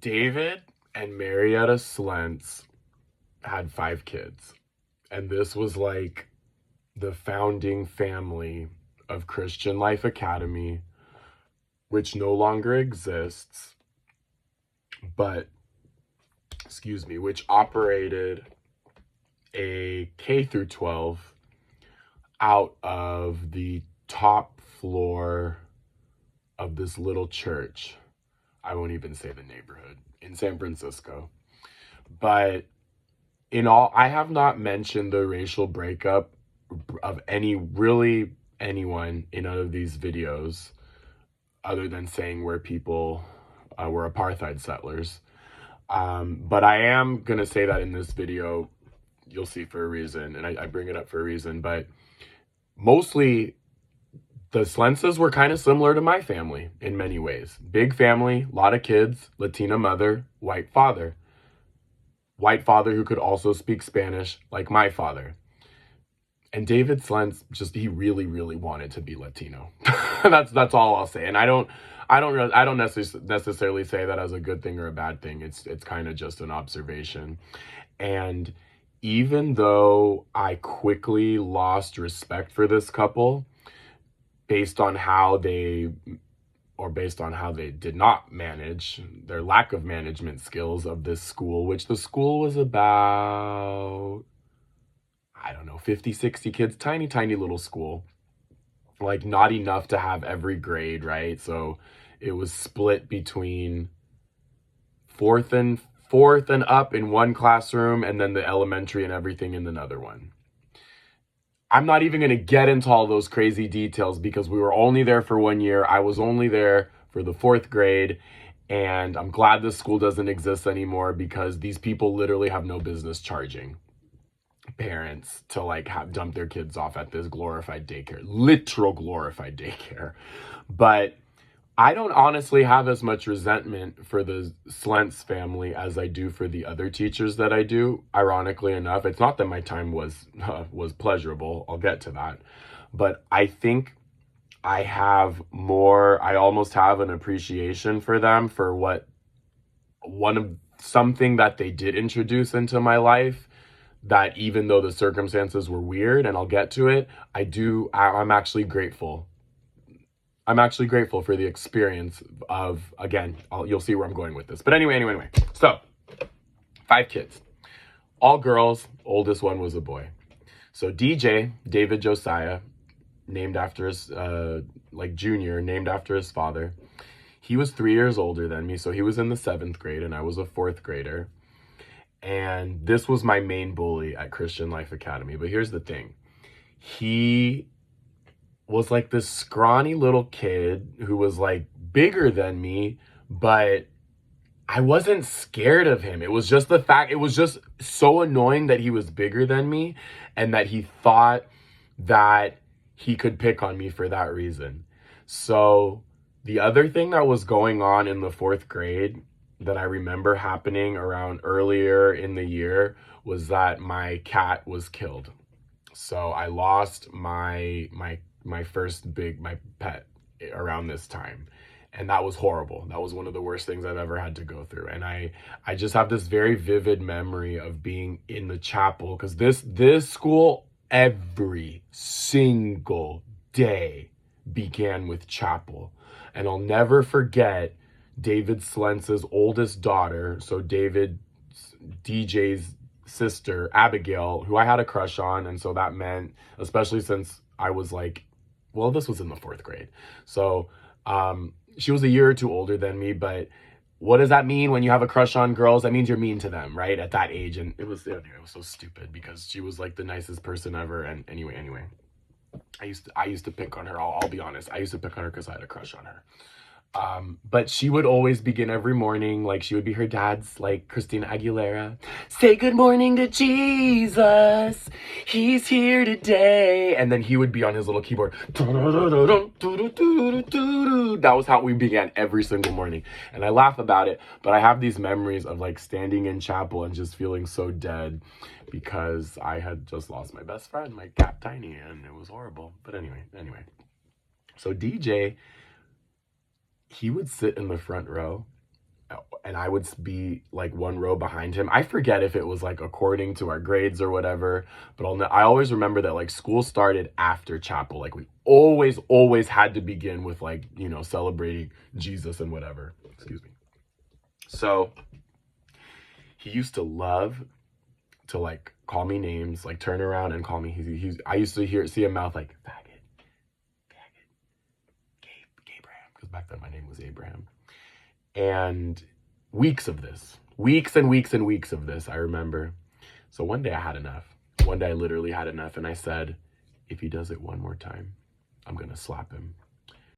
David and Marietta Slentz had 5 kids. And this was like the founding family of Christian Life Academy, which no longer exists, but, which operated a K through 12 out of the top floor of this little church. I won't even say the neighborhood, in San Francisco. But in all, I have not mentioned the racial breakup of anyone in none of these videos, other than saying where people were apartheid settlers. But I am going to say that in this video, you'll see for a reason, and I bring it up for a reason. But mostly, the Slentzes were kind of similar to my family in many ways. Big family, a lot of kids, Latina mother, white father. White father who could also speak Spanish like my father. And David Slentz, he really, really wanted to be Latino. That's all I'll say. And I don't necessarily say that as a good thing or a bad thing. It's kind of just an observation. And even though I quickly lost respect for this couple based on how they did not manage, their lack of management skills of this school, which the school was about, 50, 60 kids, tiny, tiny little school. Like, not enough to have every grade, right? So it was split between fourth and up in one classroom, and then the elementary and everything in another one. I'm not even going to get into all those crazy details because we were only there for 1 year. I was only there for the 4th grade, and I'm glad this school doesn't exist anymore because these people literally have no business charging parents to dump their kids off at this glorified daycare, literal glorified daycare. But I don't honestly have as much resentment for the Slentz family as I do for the other teachers that I do. Ironically enough, it's not that my time was pleasurable. I'll get to that. But I think I almost have an appreciation for them for something that they did introduce into my life, that even though the circumstances were weird, and I'll get to it, I'm actually grateful. I'm actually grateful for the experience of, again, you'll see where I'm going with this. But anyway. So, 5 kids. All girls. Oldest one was a boy. So DJ, David Josiah, named after his, junior, named after his father. He was 3 years older than me, so he was in the 7th grade, and I was a 4th grader. And this was my main bully at Christian Life Academy. But here's the thing. He was like this scrawny little kid who was bigger than me, but I wasn't scared of him. It was just so annoying that he was bigger than me and that he thought that he could pick on me for that reason. So the other thing that was going on in the 4th grade that I remember happening around earlier in the year was that my cat was killed. So I lost my first my pet around this time. And that was horrible. That was one of the worst things I've ever had to go through. And I just have this very vivid memory of being in the chapel, because this school every single day began with chapel. And I'll never forget David Slentz's oldest daughter, so DJ's sister, Abigail, who I had a crush on. And so that meant, especially since I was this was in the 4th grade. So she was a year or 2 older than me, but what does that mean when you have a crush on girls? That means you're mean to them, right? At that age. And it was so stupid because she was the nicest person ever. And anyway, I used to pick on her. I'll be honest. I used to pick on her because I had a crush on her. But she would always begin every morning, she would be her dad's, Christina Aguilera. Say good morning to Jesus. He's here today. And then he would be on his little keyboard. That was how we began every single morning. And I laugh about it, but I have these memories of standing in chapel and just feeling so dead because I had just lost my best friend, my cat Tiny, and it was horrible. But anyway. So DJ, he would sit in the front row and I would be like one row behind him. I forget if it was like according to our grades or whatever, but I always remember that like school started after chapel. Like we always had to begin with like, you know, celebrating Jesus and whatever. Excuse me. So he used to love to like call me names, like turn around and call me. I used to see him mouth like faggot, Abraham, because back then my name was Abraham. And weeks of this, weeks and weeks and weeks of this, I remember. So one day I had enough. One day I literally had enough, and I said, if he does it one more time, I'm gonna slap him.